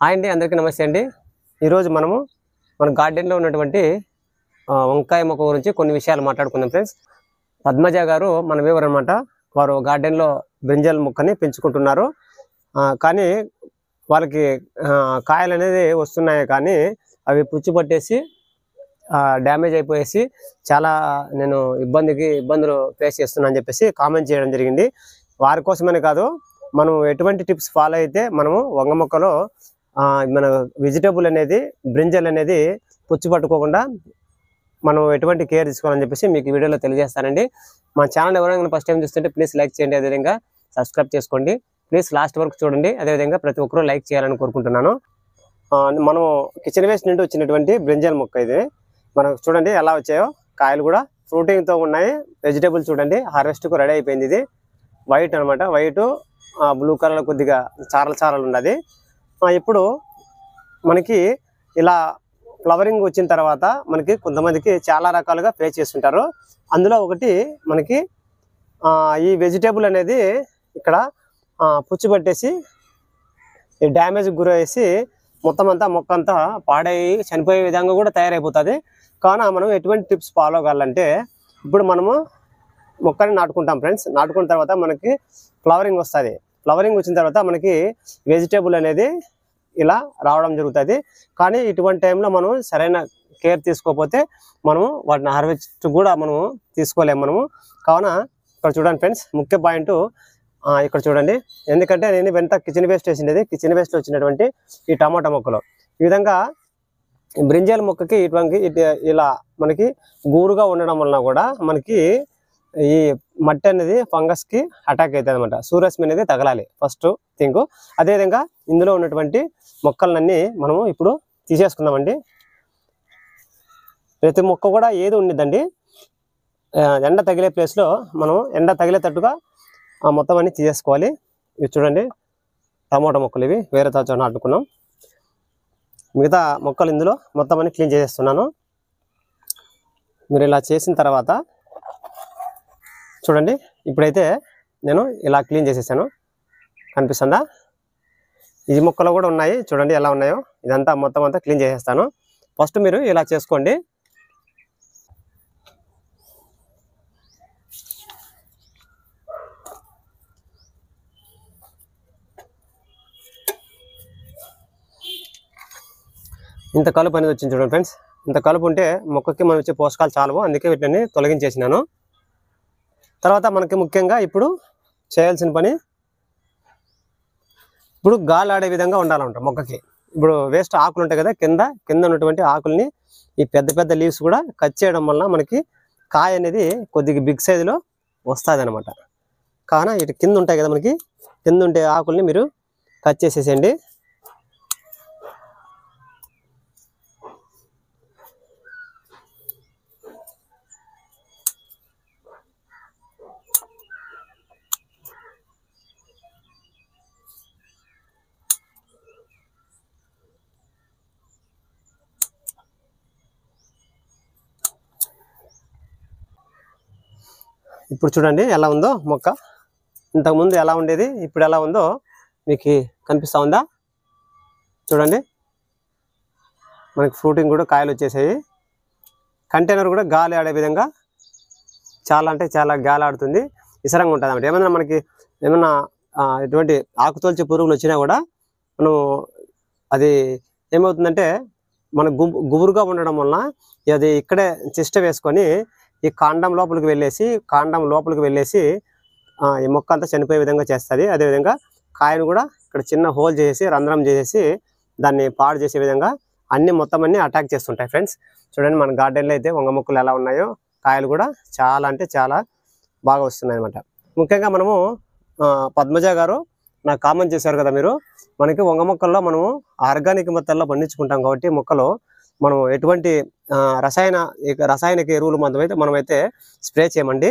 Hi అండి, అందరికీ నమస్తే అండి. ఈరోజు మనము మన గార్డెన్లో ఉన్నటువంటి వంకాయ మొక్క గురించి కొన్ని విషయాలు మాట్లాడుకుందాం ఫ్రెండ్స్. పద్మజ గారు మన వ్యూవర్ అనమాట. వారు గార్డెన్లో బ్రింజల్ మొక్కని పెంచుకుంటున్నారు. కానీ వాళ్ళకి కాయలు అనేది వస్తున్నాయి, కానీ అవి పుచ్చు పట్టేసి డ్యామేజ్ అయిపోయేసి చాలా నేను ఇబ్బందులు ఫేస్ చేస్తున్నా అని చెప్పేసి కామెంట్ చేయడం జరిగింది. వారి కోసమనే కాదు, మనం ఎటువంటి టిప్స్ ఫాలో అయితే మనము వంగ మొక్కలో మన వెజిటేబుల్ అనేది బ్రింజల్ అనేది పుచ్చు పట్టుకోకుండా మనం ఎటువంటి కేర్ తీసుకోవాలని చెప్పేసి మీకు ఈ వీడియోలో తెలియజేస్తానండి. మా ఛానల్ ఎవరైనా ఫస్ట్ టైం చూస్తుంటే ప్లీజ్ లైక్ చేయండి, అదేవిధంగా సబ్స్క్రైబ్ చేసుకోండి. ప్లీజ్ లాస్ట్ వరకు చూడండి, అదేవిధంగా ప్రతి ఒక్కరూ లైక్ చేయాలని కోరుకుంటున్నాను. మనం కిచెన్ వేస్ట్ నుండి వచ్చినటువంటి బ్రింజల్ మొక్క ఇది. మనకు చూడండి ఎలా వచ్చాయో కాయలు కూడా ఫ్రూటింగ్తో ఉన్నాయి. వెజిటేబుల్ చూడండి హార్వెస్ట్కు రెడీ అయిపోయింది. ఇది వైట్ అనమాట, వైట్ బ్లూ కలర్ కొద్దిగా చారలు ఉన్నది. ఇప్పుడు మనకి ఇలా ఫ్లవరింగ్ వచ్చిన తర్వాత మనకి కొంతమందికి చాలా రకాలుగా ఫేస్ చేస్తుంటారు. అందులో ఒకటి మనకి ఈ వెజిటేబుల్ అనేది ఇక్కడ పుచ్చు పట్టేసి డ్యామేజ్ గురయ్యేసి మొత్తం అంతా మొక్క అంతా పాడై చనిపోయే విధంగా కూడా తయారైపోతుంది. కావున మనం ఎటువంటి టిప్స్ ఫాలో కావాలంటే, ఇప్పుడు మనము మొక్కని నాటుకుంటాం ఫ్రెండ్స్. నాటుకున్న తర్వాత మనకి ఫ్లవరింగ్ వస్తుంది. ఫ్లవరింగ్ వచ్చిన తర్వాత మనకి వెజిటేబుల్ అనేది ఇలా రావడం జరుగుతుంది. కానీ ఇటువంటి టైంలో మనం సరైన కేర్ తీసుకోకపోతే మనము వాటిని హార్వెస్ట్ కూడా మనము తీసుకోలేము మనము. కావున ఇక్కడ చూడండి ఫ్రెండ్స్, ముఖ్య పాయింట్ ఇక్కడ చూడండి. ఎందుకంటే నేను వెంట కిచెన్ వేస్ట్ వేసిండేది, కిచెన్ వేస్ట్ వచ్చినటువంటి ఈ టమాటా మొక్కలు ఈ విధంగా బ్రింజల్ మొక్కకి ఇటువంటి ఇలా మనకి గూరుగా ఉండడం వలన కూడా మనకి ఈ మట్టి అనేది ఫంగస్కి అటాక్ అవుతుంది అనమాట. సూర్యరశ్మి అనేది తగలాలి ఫస్ట్ థింగ్. అదేవిధంగా ఇందులో ఉన్నటువంటి మొక్కలన్నీ మనము ఇప్పుడు తీసేసుకుందామండి. ప్రతి మొక్క కూడా ఏది ఉండిద్దండి, ఎండ తగిలే ప్లేస్లో మనం ఎండ తగిలేటట్టుగా మొత్తం అన్ని తీసేసుకోవాలి. ఇవి చూడండి టమాటా మొక్కలు, ఇవి వేరే తాచో నాటుకున్నాం. మిగతా మొక్కలు ఇందులో మొత్తం అన్ని క్లీన్ చేసేస్తున్నాను. మీరు ఇలా చేసిన తర్వాత చూడండి, ఇప్పుడైతే నేను ఇలా క్లీన్ చేసేసాను, కనిపిస్తుందా? ఈ మొక్కలు కూడా ఉన్నాయి చూడండి ఎలా ఉన్నాయో. ఇదంతా మొత్తం అంతా క్లీన్ చేసేస్తాను. ఫస్ట్ మీరు ఇలా చేసుకోండి. ఇంత కలుపు అనేది వచ్చింది చూడండి ఫ్రెండ్స్. ఇంత కలుపు ఉంటే మొక్కకి మనం వచ్చే పోషకాలు చాలవు, అందుకే వీటిని తొలగించేసినాను. తర్వాత మనకి ముఖ్యంగా ఇప్పుడు చేయాల్సిన పని, ఇప్పుడు గాలి ఆడే విధంగా ఉండాలంట మొక్కకి. ఇప్పుడు వేస్ట్ ఆకులు ఉంటాయి కదా, కింద ఉన్నటువంటి ఆకుల్ని ఈ పెద్ద లీవ్స్ కూడా కట్ చేయడం వల్ల మనకి కాయ అనేది కొద్దిగా బిగ్ సైజులో వస్తుంది అనమాట. కావున ఇటు కింద ఉంటాయి కదా, మనకి కింద ఉండే ఆకుల్ని మీరు కట్ చేసేసేయండి. ఇప్పుడు చూడండి ఎలా ఉందో మొక్క. ఇంతకుముందు ఎలా ఉండేది, ఇప్పుడు ఎలా ఉందో మీకు కనిపిస్తూ ఉందా? చూడండి మనకి ఫ్రూటింగ్ కూడా కాయలు వచ్చేసాయి. కంటైనర్ కూడా గాలి ఆడే విధంగా చాలా అంటే చాలా గాలి ఆడుతుంది, ఇసరంగా ఉంటుంది అన్నమాట. ఏమన్నా మనకి ఏమన్నా ఎటువంటి ఆకుతోల్చే పురుగులు వచ్చినా కూడా మనం అది ఏమవుతుందంటే మన గుబురుగా ఉండడం వలన అది ఇక్కడే చిష్ట వేసుకొని ఈ కాండం లోపలికి వెళ్ళేసి ఈ మొక్క అంతా చనిపోయే విధంగా చేస్తుంది. అదేవిధంగా కాయను కూడా ఇక్కడ చిన్న హోల్ చేసి రంధ్రం చేసేసి దాన్ని పాడు చేసే విధంగా మొత్తం అన్ని అటాక్ చేస్తుంటాయి ఫ్రెండ్స్. చూడండి మన గార్డెన్లో అయితే వంగ మొక్కలు ఎలా ఉన్నాయో, కాయలు కూడా చాలా అంటే చాలా బాగా వస్తున్నాయి అనమాట. ముఖ్యంగా మనము పద్మజ గారు నాకు కామెంట్ చేశారు కదా, మీరు మనకి వంగ మొక్కల్లో మనము ఆర్గానిక్ మొత్తంలో పండించుకుంటాం కాబట్టి మొక్కలు మనం ఎటువంటి రసాయనిక ఎరువులు మనమైతే స్ప్రే చేయమండి.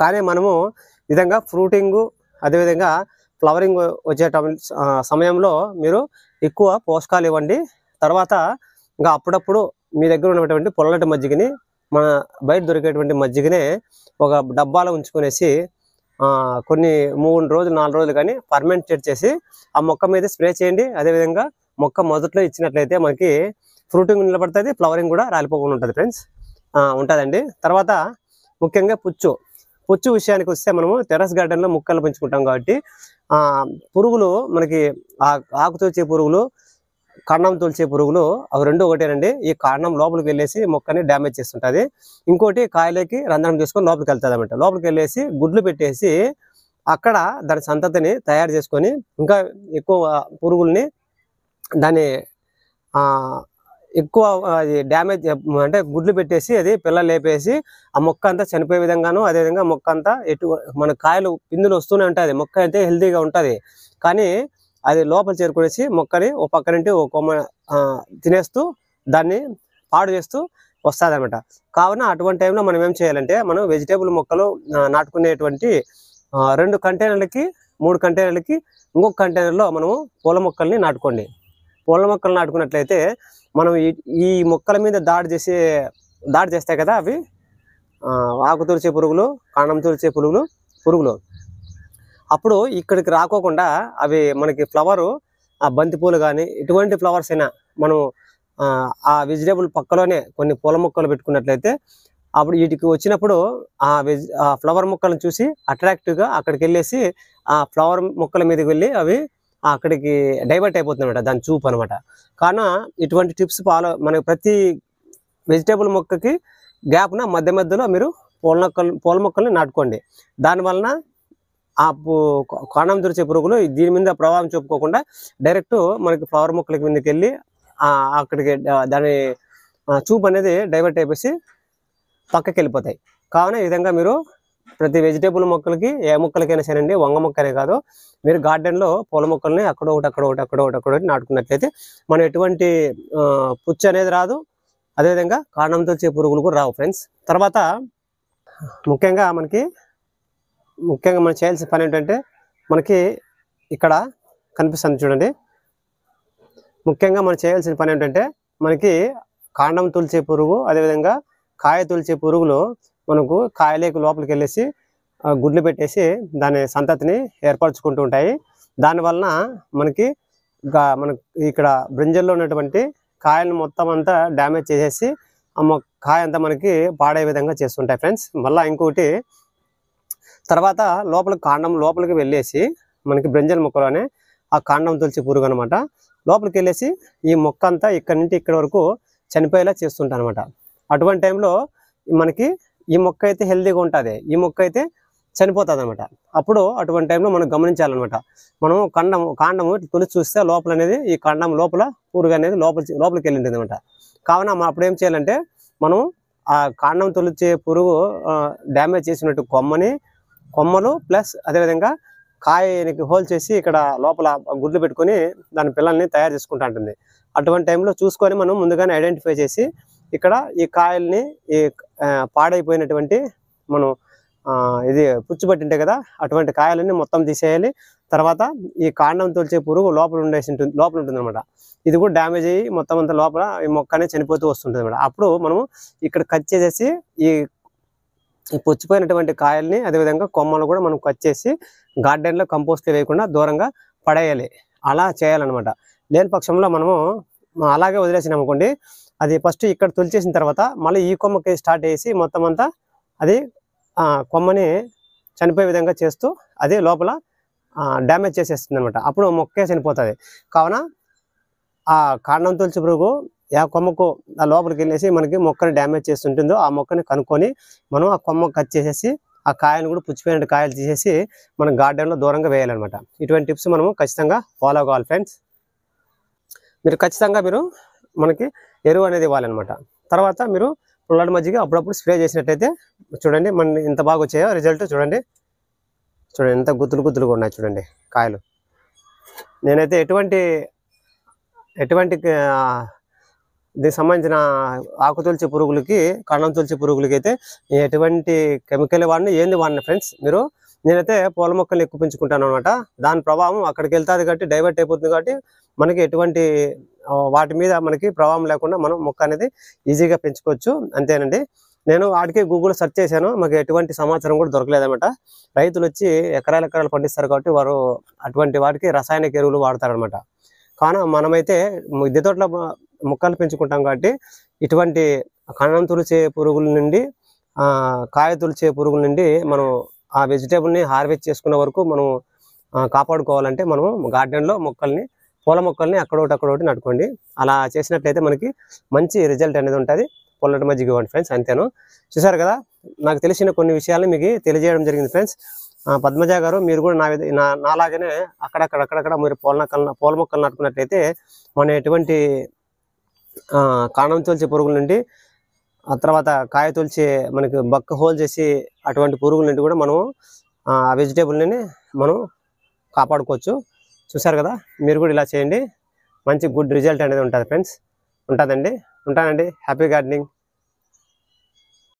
కానీ మనము విధంగా ఫ్రూటింగ్ అదేవిధంగా ఫ్లవరింగ్ వచ్చే సమయంలో మీరు ఎక్కువ పోషకాలు ఇవ్వండి. తర్వాత ఇంకా అప్పుడప్పుడు మీ దగ్గర ఉన్నటువంటి పొల్లటి మజ్జిగని, మన బయట దొరికేటువంటి మజ్జిగనే ఒక డబ్బాలో ఉంచుకునేసి కొన్ని 3 రోజులు 4 రోజులు కానీ ఫర్మెంటేట్ చేసి ఆ మొక్క మీద స్ప్రే చేయండి. అదేవిధంగా మొక్క మొదట్లో ఇచ్చినట్లయితే మనకి ఫ్రూటింగ్ నిలబడుతుంది, ఫ్లవరింగ్ కూడా రాలిపోకుండా ఉంటుంది ఫ్రెండ్స్, ఉంటుందండి. తర్వాత ముఖ్యంగా పుచ్చు విషయానికి వస్తే మనము టెర్రస్ గార్డెన్లో మొక్కలు పెంచుకుంటాం కాబట్టి పురుగులు మనకి ఆకు తొలిచే పురుగులు, కాండం తొలిచే పురుగులు అవి రెండు ఒకటేనండి. ఈ కాండం లోపలికి వెళ్ళేసి మొక్కని డ్యామేజ్ చేస్తుంటుంది. ఇంకోటి కాయలకి రంధ్రం చేసుకొని లోపలికి వెళ్తుంది అనమాట. లోపలికి వెళ్ళేసి గుడ్లు పెట్టేసి అక్కడ దాని సంతతిని తయారు చేసుకొని ఇంకా ఎక్కువ పురుగుల్ని దాన్ని ఎక్కువ అది డ్యామేజ్ అంటే గుడ్లు పెట్టేసి అది పిల్లలు లేపేసి ఆ మొక్క అంతా చనిపోయే విధంగాను, అదేవిధంగా మొక్క అంతా మన కాయలు పిందులు వస్తూనే ఉంటుంది. మొక్క అయితే హెల్తీగా ఉంటుంది, కానీ అది లోపల చేరుకునేసి మొక్కని ఓ పక్క నుండి ఓ కొమ్మ తినేస్తూ దాన్ని పాడు చేస్తూ వస్తుంది అనమాట. కావున అటువంటి టైంలో మనం ఏం చేయాలంటే, మనం వెజిటేబుల్ మొక్కలు నాటుకునేటువంటి 2 కంటైనర్లకి 3 కంటైనర్లకి ఇంకొక కంటైనర్లో మనము పూల మొక్కల్ని నాటుకోండి. పూల మొక్కలు నాటుకున్నట్లయితే మనం ఈ మొక్కల మీద దాడి చేస్తాయి కదా అవి ఆకు తొలిచే పురుగులు, కాండం తొలిచే పురుగులు అప్పుడు ఇక్కడికి రాకోకుండా అవి మనకి ఫ్లవరు బంతిపూలు కానీ ఎటువంటి ఫ్లవర్స్ అయినా మనం ఆ వెజిటేబుల్ పక్కలోనే కొన్ని పూల మొక్కలు పెట్టుకున్నట్లయితే అప్పుడు వీటికి వచ్చినప్పుడు ఆ ఫ్లవర్ మొక్కలను చూసి అట్రాక్టివ్గా అక్కడికి వెళ్ళేసి ఆ ఫ్లవర్ మొక్కల మీదకి వెళ్ళి అవి అక్కడికి డైవర్ట్ అయిపోతుంది అనమాట, దాని చూపు అనమాట. కావున ఇటువంటి టిప్స్ మనకి ప్రతి వెజిటేబుల్ మొక్కకి గ్యాప్న మధ్యలో మీరు పూల మొక్కల్ని నాటుకోండి. దానివలన ఆ కాండం తొలిచే పురుగులు దీని మీద ప్రభావం చూపుకోకుండా డైరెక్ట్ మనకి ఫ్లవర్ మొక్కల మీదకి వెళ్ళి అక్కడికి దాని చూపు అనేది డైవర్ట్ అయిపోయి పక్కకి వెళ్ళిపోతాయి. కావున ఈ విధంగా మీరు ప్రతి వెజిటేబుల్ మొక్కలకి ఏ మొక్కలకైనా సరేనండి, వంగ మొక్కనే కాదు, మీరు గార్డెన్లో పూల మొక్కల్ని అక్కడొకటి నాటుకున్నట్లయితే మనం ఎటువంటి పుచ్చు అనేది రాదు, అదేవిధంగా కాండం తొలిచే పురుగులు కూడా రావు ఫ్రెండ్స్. తర్వాత ముఖ్యంగా మనం చేయాల్సిన పని ఏంటంటే, మనకి ఇక్కడ కనిపిస్తుంది చూడండి. ముఖ్యంగా మనం చేయాల్సిన పని ఏంటంటే, మనకి కాండం తొలిచే పురుగు, అదేవిధంగా కాయ తొలిచే పురుగులు మనకు కాయలేకు లోపలికి వెళ్ళేసి గుడ్లు పెట్టేసి దాని సంతతిని ఏర్పరచుకుంటూ ఉంటాయి. దానివలన మనకి ఇక్కడ బ్రింజల్లో ఉన్నటువంటి కాయలను మొత్తం అంతా డ్యామేజ్ చేసేసి కాయ అంతా మనకి పాడే విధంగా చేస్తుంటాయి ఫ్రెండ్స్. మళ్ళీ ఇంకోటి తర్వాత కాండం లోపలికి వెళ్ళేసి మనకి బ్రింజల్ మొక్కలోనే ఆ కాండం తొలిచే పురుగు అనమాట లోపలికి వెళ్ళేసి ఈ మొక్క అంతా ఇక్కడ నుంచి ఇక్కడ వరకు చనిపోయేలా చేస్తుంటాయి అనమాట. అటువంటి టైంలో మనకి ఈ మొక్క అయితే హెల్తీగా ఉంటుంది, ఈ మొక్క అయితే చనిపోతుంది అనమాట. అప్పుడు అటువంటి టైంలో మనం గమనించాలన్నమాట. మనం కాండము తొలిచి చూస్తే లోపల అనేది ఈ కాండం లోపల పురుగు అనేది లోపలికి వెళ్ళి ఉంటుంది అనమాట. కావున మనం అప్పుడు ఏం చేయాలంటే, మనం ఆ కాండం తొలిచే పురుగు డ్యామేజ్ చేసినట్టు కొమ్మలు ప్లస్ అదేవిధంగా కాయనికి హోల్ చేసి ఇక్కడ లోపల గుడ్లు పెట్టుకొని దాని పిల్లల్ని తయారు చేసుకుంటూ ఉంటుంది. అటువంటి టైంలో చూసుకొని మనం ముందుగానే ఐడెంటిఫై చేసి ఇక్కడ ఈ కాయల్ని ఈ పాడైపోయినటువంటి మనం ఇది పుచ్చుబట్టి ఉంటాయి కదా, అటువంటి కాయలన్నీ మొత్తం తీసేయాలి. తర్వాత ఈ కాండం తొలిచే పురుగు లోపల ఉంటుంది అనమాట. ఇది కూడా డ్యామేజ్ అయ్యి మొత్తం అంతా లోపల ఈ మొక్కనే చనిపోతూ వస్తుంటుంది అనమాట. అప్పుడు మనము ఇక్కడ కట్ చేసేసి ఈ పుచ్చిపోయినటువంటి కాయల్ని అదేవిధంగా కొమ్మలు కూడా మనం కట్ చేసి గార్డెన్లో కంపోస్ట్ వేయకుండా దూరంగా పడేయాలి. అలా చేయాలన్నమాట. లేని పక్షంలో మనము అలాగే వదిలేసినాం అనుకోండి, అది ఫస్ట్ ఇక్కడ తొలిచేసిన తర్వాత మళ్ళీ ఈ కొమ్మకి స్టార్ట్ చేసి మొత్తం అంతా అది కొమ్మని చనిపోయే విధంగా చేస్తూ అది లోపల డ్యామేజ్ చేసేస్తుంది అనమాట. అప్పుడు మొక్కే చనిపోతుంది. కావున ఆ కాండం తొలిచే పురుగు కొమ్మకు ఆ లోపలికి వెళ్ళేసి మనకి మొక్కని డ్యామేజ్ చేస్తుంటుందో ఆ మొక్కని కనుక్కొని మనం ఆ కొమ్మ కట్ చేసేసి ఆ కాయను కూడా పుచ్చిపోయిన కాయలు తీసేసి మనం గార్డెన్లో దూరంగా వేయాలన్నమాట. ఇటువంటి టిప్స్ మనము ఖచ్చితంగా ఫాలో కావాలి ఫ్రెండ్స్. మీరు ఖచ్చితంగా మనకి ఎరువు అనేది ఇవ్వాలన్నమాట. తర్వాత మీరు పుల్లటి మజ్జిగ అప్పుడప్పుడు స్ప్రే చేసినట్టయితే చూడండి మన ఇంత బాగా వచ్చాయో రిజల్ట్. చూడండి ఎంత గుత్తులుగా ఉన్నాయి చూడండి కాయలు. నేనైతే ఎటువంటి దీనికి సంబంధించిన ఆకు తొలిచే పురుగులకి కాండం తొలిచే పురుగులకి అయితే ఎటువంటి కెమికల్ ఏంది వాడిన ఫ్రెండ్స్. నేనైతే పూల మొక్కలు ఎక్కువ పెంచుకుంటాను అనమాట. దాని ప్రభావం అక్కడికి వెళ్తుంది కాబట్టి డైవర్ట్ అయిపోతుంది కాబట్టి మనకి ఎటువంటి వాటి మీద మనకి ప్రభావం లేకుండా మనం మొక్క అనేది ఈజీగా పెంచుకోవచ్చు. అంతేనండి. నేను వాటికి గూగుల్ సెర్చ్ చేశాను, మాకు ఎటువంటి సమాచారం కూడా దొరకలేదన్నమాట. రైతులు వచ్చి ఎకరాలు పండిస్తారు కాబట్టి వారు అటువంటి వాటికి రసాయనిక ఎరువులు వాడతారనమాట. కావున మనమైతే మిద్దె తోటలో మొక్కలు పెంచుకుంటాం కాబట్టి ఇటువంటి కణం తులిచే పురుగుల నుండి కాయ తులిచే పురుగుల నుండి మనం ఆ వెజిటేబుల్ని హార్వెస్ట్ చేసుకునే వరకు మనం కాపాడుకోవాలంటే మనము గార్డెన్లో పూల మొక్కల్ని అక్కడొకటి నాటుకోండి. అలా చేసినట్లయితే మనకి మంచి రిజల్ట్ అనేది ఉంటుంది. పొల్లటి మజ్జిగ ఇవ్వండి ఫ్రెండ్స్, అంతేను. చూసారు కదా, నాకు తెలిసిన కొన్ని విషయాలు మీకు తెలియజేయడం జరిగింది ఫ్రెండ్స్. పద్మజ గారు మీరు కూడా నాలాగానే అక్కడక్కడ మీరు పూల మొక్కలు నాటుకున్నట్లయితే మనం ఎటువంటి కాండం తోల్చే పురుగుల నుండి, ఆ తర్వాత కాయ తోల్చే మనకి బక్క హోల్ చేసి అటువంటి పురుగుల నుండి కూడా మనం ఆ వెజిటేబుల్ని మనం కాపాడుకోవచ్చు. చూసారు కదా, మీరు కూడా ఇలా చేయండి, మంచి గుడ్ రిజల్ట్ అనేది ఉంటుంది ఫ్రెండ్స్. ఉంటానండి. Happy gardening.